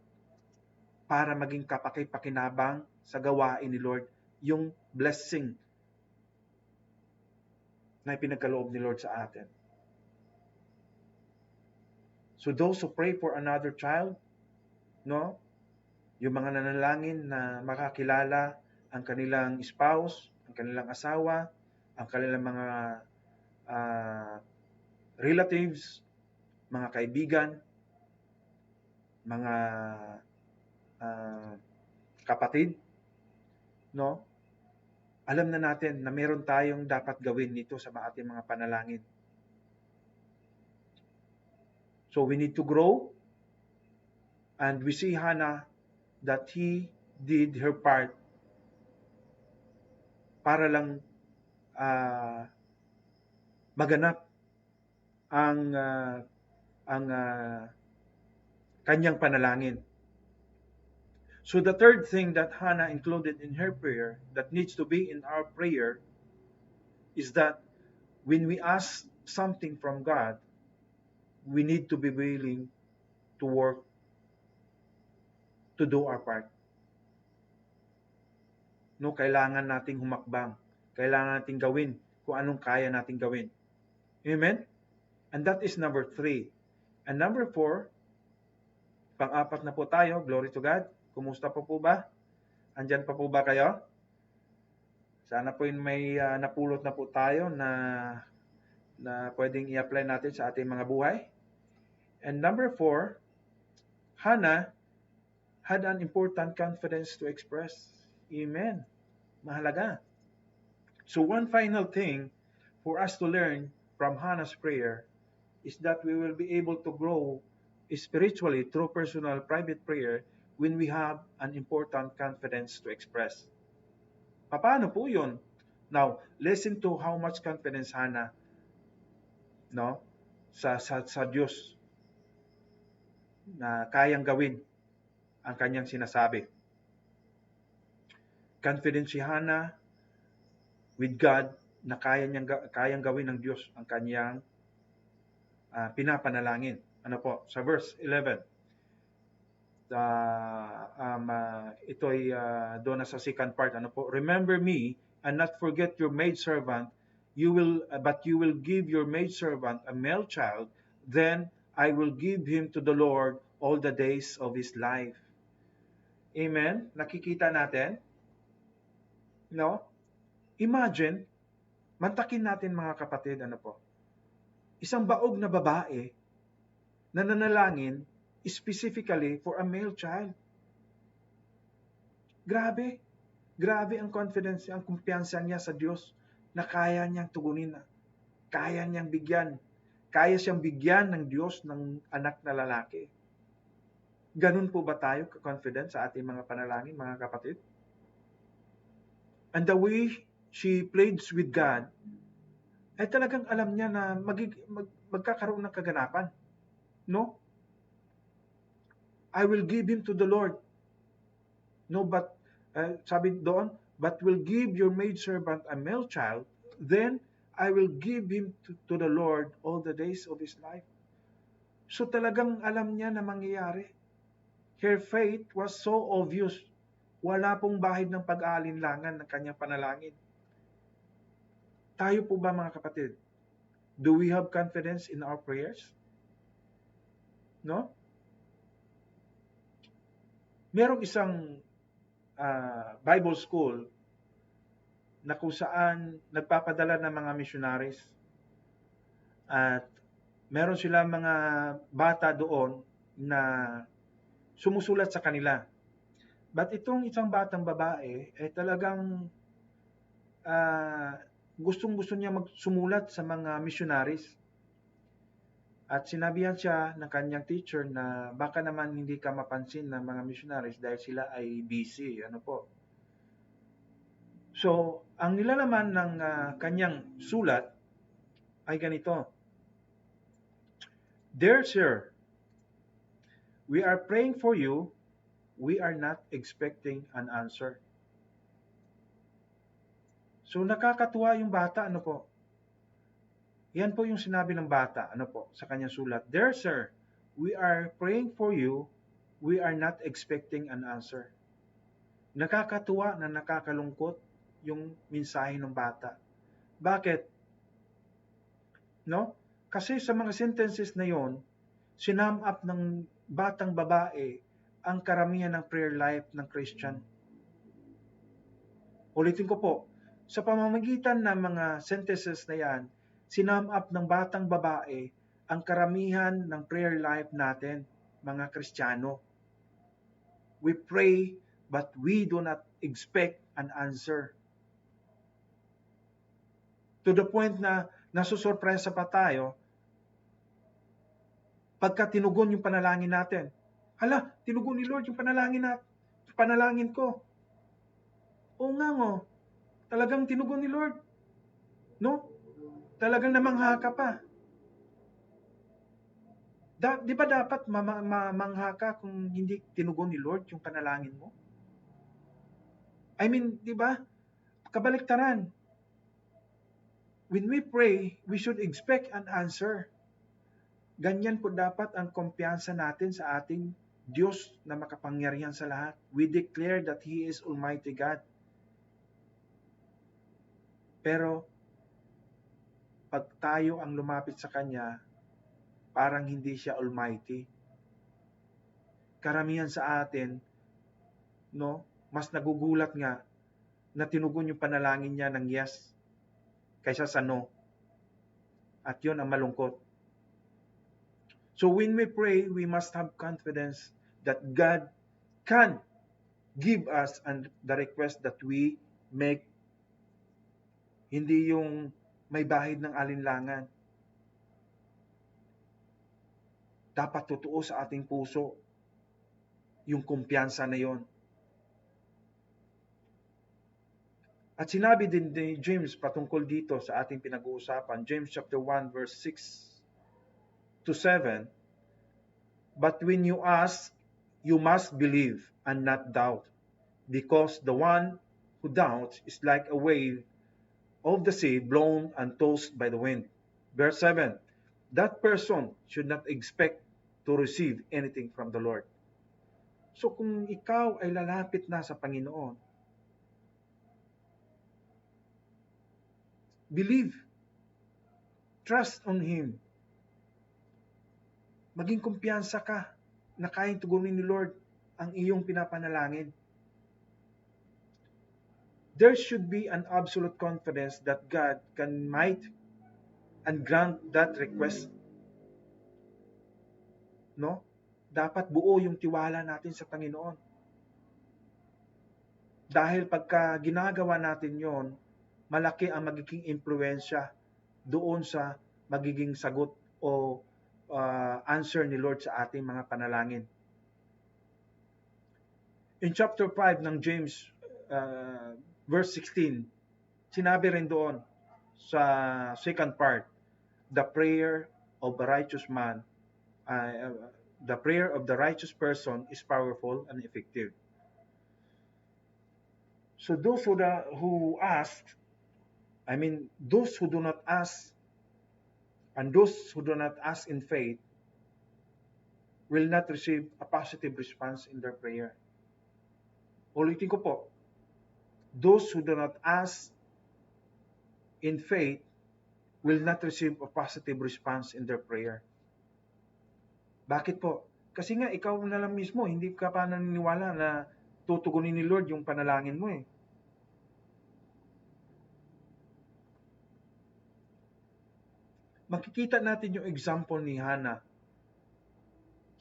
para maging kapaki-pakinabang sa gawain ni Lord, yung blessing na ipinagkaloob ni Lord sa atin. So those who pray for another child, no? Yung mga nanalangin na makakilala ang kanilang spouse, ang kanilang asawa, ang kanilang mga relatives, mga kaibigan, mga kapatid, no? Alam na natin na meron tayong dapat gawin nito sa ating mga panalangin. So we need to grow, and we see Hannah that he did her part para lang maganap ang kanyang panalangin. So the third thing that Hannah included in her prayer that needs to be in our prayer is that when we ask something from God, we need to be willing to work to do our part. No, kailangan nating humakbang. Kailangan nating gawin kung anong kaya nating gawin. Amen? And that is number 3. And number 4, pang-apat na po tayo, glory to God. Kumusta po ba? Andyan pa po ba kayo? Sana po may napulot na po tayo na pwedeng i-apply natin sa ating mga buhay. And number 4, Hannah had an important confidence to express. Amen. Mahalaga. So one final thing for us to learn from Hannah's prayer is that we will be able to grow spiritually through personal private prayer when we have an important confidence to express. Paano po yun? Now, listen to how much confidence Hannah sa Diyos na kayang gawin ang kanyang sinasabi. Confident si Hannah with God na kayang gawin ng Diyos ang kanyang pinapanalangin. Ano po? Sa verse 11. Ito ay doon na sa second part. Ano po? Remember me and not forget your maidservant. But you will give your maidservant a male child. Then I will give him to the Lord all the days of his life. Amen? Nakikita natin? No? Imagine, mantakin natin mga kapatid, ano po? Isang baog na babae na nanalangin specifically for a male child. Grabe. Grabe ang confidence, ang kumpiyansa niya sa Diyos na kaya niyang tugunin, kaya niyang bigyan. Kaya siyang bigyan ng Diyos ng anak na lalaki. Ganun po ba tayo ka-confident sa ating mga panalangin, mga kapatid? And the way she pleads with God, ay talagang alam niya na magkakaroon ng kaganapan. No? I will give him to the Lord. No, but sabi doon, but will give your maidservant a male child, then I will give him to the Lord all the days of his life. So talagang alam niya na mangyayari. Her faith was so obvious. Wala pong bahid ng pag-aalinlangan ng kanyang panalangin. Tayo po ba mga kapatid? Do we have confidence in our prayers? No? Merong isang Bible school na kung saan nagpapadala ng mga missionaries at meron silang mga bata doon na sumusulat sa kanila. But itong isang batang babae ay talagang gustong-gusto niya magsumulat sa mga missionaries. At sinabihan siya ng kanyang teacher na baka naman hindi ka mapansin ng mga missionaries dahil sila ay busy. Ano po? So, ang nilalaman ng kanyang sulat ay ganito. Dear Sir, we are praying for you. We are not expecting an answer. So, nakakatuwa yung bata. Ano po? Yan po yung sinabi ng bata, ano po, sa kanyang sulat. Dear Sir, we are praying for you. We are not expecting an answer. Nakakatuwa na nakakalungkot yung mensahe ng bata. Bakit? No? Kasi sa mga sentences na yon, sinum up ng batang babae ang karamihan ng prayer life ng Christian. Ulitin ko po, sa pamamagitan ng mga sentences na yan, sinum up ng batang babae ang karamihan ng prayer life natin, mga Kristiyano. We pray, but we do not expect an answer. To the point na nasusurpresa pa tayo pagka tinugon yung panalangin natin. Hala, tinugon ni Lord yung panalangin ko. Oo nga mo, talagang tinugon ni Lord. No? Talagang namangha ka pa. Di ba dapat mamangha ka kung hindi tinugon ni Lord yung panalangin mo? I mean, di ba? Kabaliktaran. when we pray, we should expect an answer. Ganyan po dapat ang kumpiyansa natin sa ating Diyos na makapangyarihan sa lahat. We declare that He is Almighty God. Pero pag tayo ang lumapit sa Kanya, parang hindi siya Almighty. Karamihan sa atin, no, mas nagugulat nga na tinugon yung panalangin niya ng yes kaysa sa no. At yun ang malungkot. So when we pray, we must have confidence that God can give us the request that we make. Hindi yung may bahid ng alinlangan. Dapat totoo sa ating puso yung kumpiyansa na yon. At sinabi din ni James patungkol dito sa ating pinag-uusapan, James chapter 1 verse 6 to 7, but when you ask, you must believe and not doubt, because the one who doubts is like a wave of the sea blown and tossed by the wind. Verse 7, that person should not expect to receive anything from the Lord. So kung ikaw ay lalapit na sa Panginoon, believe, trust on Him, maging kumpiyansa ka na kayang tugunin ni Lord ang iyong pinapanalangin. There should be an absolute confidence that God might and grant that request. No? Dapat buo yung tiwala natin sa Panginoon. Dahil pagka ginagawa natin yon, malaki ang magiging impluwensya doon sa magiging sagot o answer ni Lord sa ating mga panalangin. In chapter 5 ng James, verse 16, sinabi rin doon sa second part, the prayer of the righteous man, the prayer of the righteous person is powerful and effective. So those who do not ask, and those who do not ask in faith will not receive a positive response in their prayer. Ulitin ko po, those who do not ask in faith will not receive a positive response in their prayer. Bakit po? Kasi nga ikaw na lang mismo, hindi ka pa naniniwala na tutugunin ni Lord yung panalangin mo eh. Makikita natin yung example ni Hannah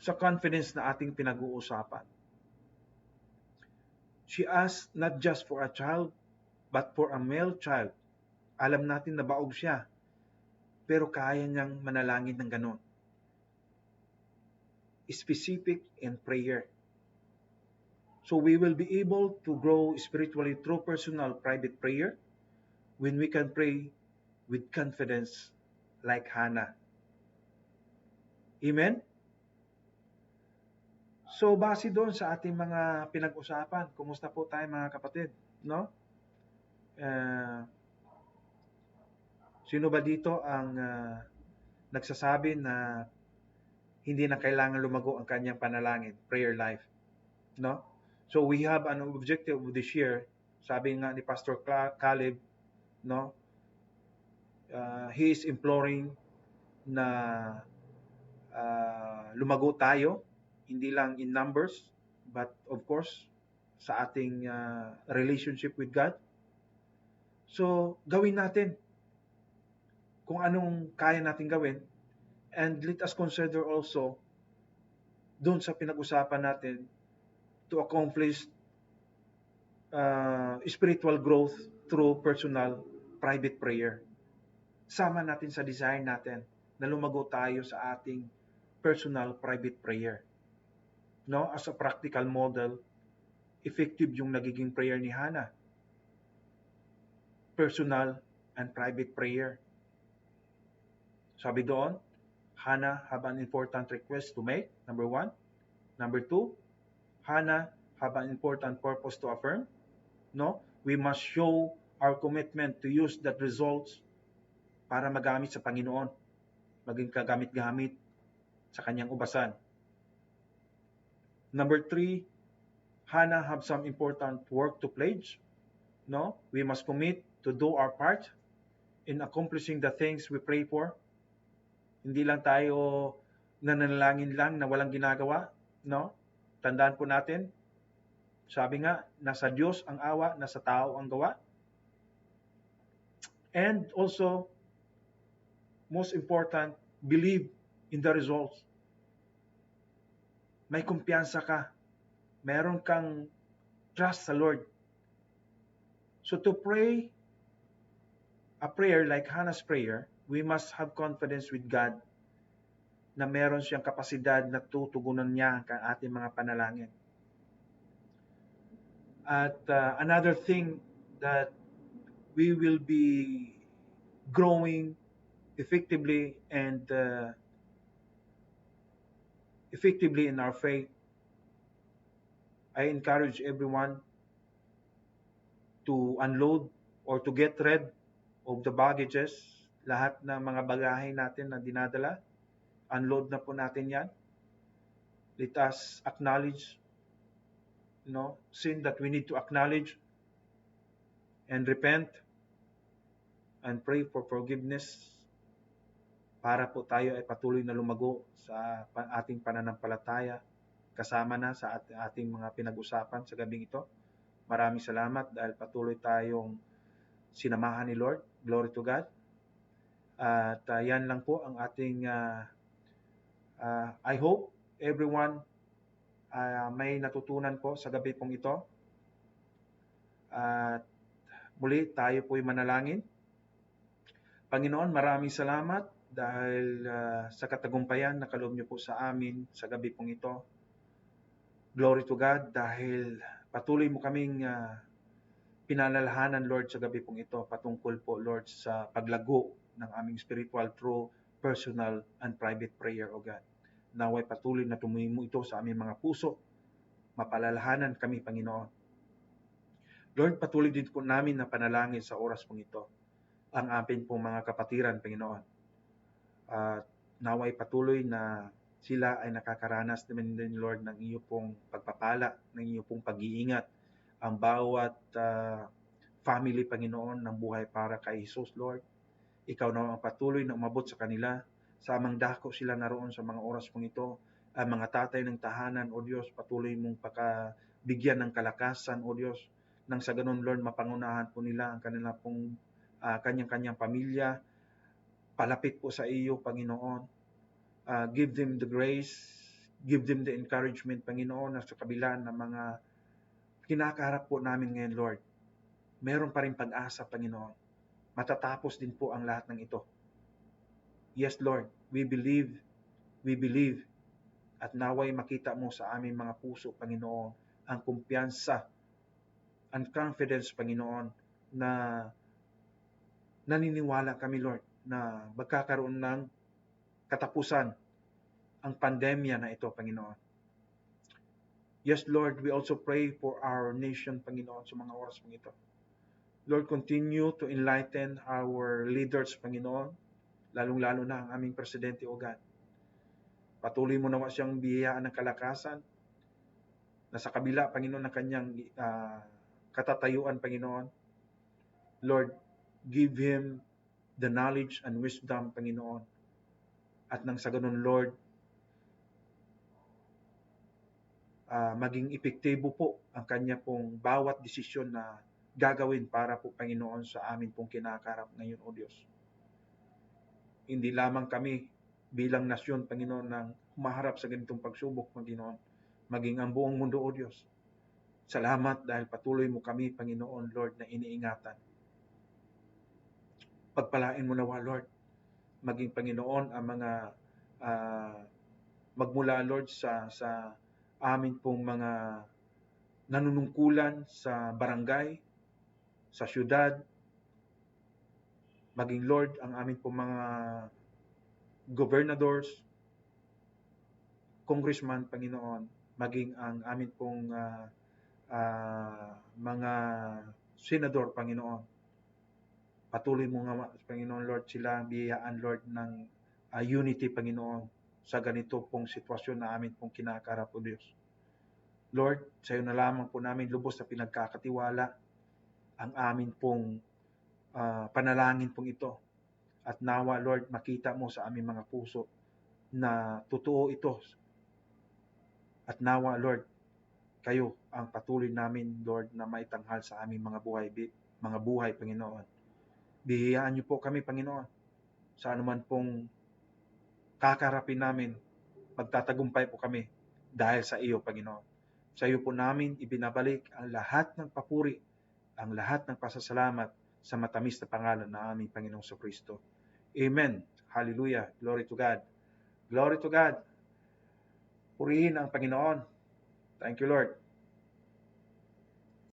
sa confidence na ating pinag-uusapan. She asked not just for a child, but for a male child. Alam natin na baog siya, pero kaya niyang manalangin ng ganon. Specific in prayer. So we will be able to grow spiritually through personal private prayer when we can pray with confidence like Hannah. Amen? So base doon sa ating mga pinag-usapan, kumusta po tayo mga kapatid? No? Sino ba dito ang nagsasabi na hindi na kailangan lumago ang kanyang panalangin, prayer life? No? So we have an objective this year. Sabi nga ni Pastor Caleb, no? He is imploring na lumago tayo, hindi lang in numbers, but of course, sa ating relationship with God. So, gawin natin kung anong kaya natin gawin, and let us consider also doon sa pinag-usapan natin to accomplish spiritual growth through personal private prayer. Sama natin sa desire natin na lumago tayo sa ating personal private prayer. No, as a practical model, effective yung nagiging prayer ni Hannah. Personal and private prayer. Sabi doon, Hannah have an important request to make, number 1. Number 2, Hannah have an important purpose to affirm. No, we must show our commitment to use that results para magamit sa Panginoon, maging kagamit-gamit sa kanyang ubasan. Number 3, Hannah have some important work to pledge. No? We must commit to do our part in accomplishing the things we pray for. Hindi lang tayo nananalangin lang na walang ginagawa, no? Tandaan po natin, sabi nga, nasa Diyos ang awa, nasa tao ang gawa. And also, most important, believe in the results. May kumpiyansa ka. Meron kang trust sa Lord. So to pray a prayer like Hannah's prayer, we must have confidence with God na meron siyang kapasidad na tutugunan niya ang ating mga panalangin. At another thing that we will be growing effectively and effectively in our faith, I encourage everyone to unload or to get rid of the baggages, lahat ng mga bagahe natin na dinadala, unload na po natin yan. Let us acknowledge, sin that we need to acknowledge and repent and pray for forgiveness para po tayo ay patuloy na lumago sa ating pananampalataya kasama na sa ating mga pinag-usapan sa gabing ito. Maraming salamat dahil patuloy tayong sinamahan ni Lord. Glory to God. At yan lang po ang ating I hope everyone may natutunan po sa gabi pong ito. At muli tayo po'y manalangin. Panginoon, maraming salamat dahil sa katagumpayan na kaloob niyo po sa amin sa gabi pong ito. Glory to God dahil patuloy mo kaming pinalalahanan, Lord, sa gabi pong ito patungkol po, Lord, sa paglago ng aming spiritual through personal and private prayer, O God. Naway patuloy na tumimo ito sa aming mga puso. Mapalalahanan kami, Panginoon. Lord, patuloy din po namin na panalangin sa oras pong ito ang amin pong mga kapatiran, Panginoon. Naway patuloy na sila ay nakakaranas naman din, Lord, ng iyo pong pagpapala, ng iyo pong pag-iingat. Ang bawat family, Panginoon, ng buhay para kay Jesus, Lord. Ikaw na ang patuloy na umabot sa kanila. Sa amang dako sila naroon sa mga oras pong ito. Ang mga tatay ng tahanan, O Diyos, patuloy mong pakabigyan ng kalakasan, O Diyos. Nang sa ganun, Lord, mapangunahan po nila ang kanila pong kanyang-kanyang pamilya. Palapit po sa iyo, Panginoon. Give them the grace, give them the encouragement, Panginoon, na sa kabila ng mga kinakaharap po namin ngayon, Lord. Meron pa rin pag-asa, Panginoon. Matatapos din po ang lahat ng ito. Yes, Lord, we believe, at naway makita mo sa aming mga puso, Panginoon, ang kumpiyansa, ang confidence, Panginoon, na naniniwala kami, Lord, na magkakaroon ng katapusan ang pandemya na ito, Panginoon. Yes, Lord, we also pray for our nation, Panginoon, sa mga oras pang ito. Lord, continue to enlighten our leaders, Panginoon, lalong-lalo na ang aming presidente, O God. Patuloy mo nawa siyang biyayaan ng kalakasan na sa kabila, Panginoon, ng kanyang katatayuan, Panginoon. Lord, give him the knowledge and wisdom, Panginoon. At nang sa ganun, Lord, maging epektibo po ang kanya pong bawat desisyon na gagawin para po, Panginoon, sa amin pong kinakarap ngayon, O Diyos. Hindi lamang kami bilang nasyon, Panginoon, nang humaharap sa ganitong pagsubok, Panginoon, maging ang buong mundo, O Diyos. Salamat dahil patuloy mo kami, Panginoon, Lord, na iniingatan. Pagpalain mo nawa, Lord, maging Panginoon ang mga magmula, Lord, sa amin pong mga nanunungkulan sa barangay, sa syudad, maging, Lord, ang amin pong mga governadors, congressman, Panginoon, maging ang amin pong mga senador, Panginoon. Patuloy mo nga, Panginoon Lord, sila biyayaan, Lord, ng unity, Panginoon, sa ganito pong sitwasyon na amin pong kinakarap, O Diyos. Lord, sa iyo na lamang po namin lubos na pinagkakatiwala ang amin pong panalangin pong ito. At nawa, Lord, makita mo sa aming mga puso na totoo ito. At nawa, Lord, kayo ang patuloy namin, Lord, na maitanghal sa aming mga buhay, Panginoon. Bihiyaan niyo po kami, Panginoon, sa anuman pong kakarapin namin, magtatagumpay po kami dahil sa iyo, Panginoon. Sa iyo po namin ibinabalik ang lahat ng papuri, ang lahat ng pasasalamat sa matamis na pangalan ng aming Panginoong Kristo. Amen. Hallelujah. Glory to God. Glory to God. Purihin ang Panginoon. Thank you, Lord.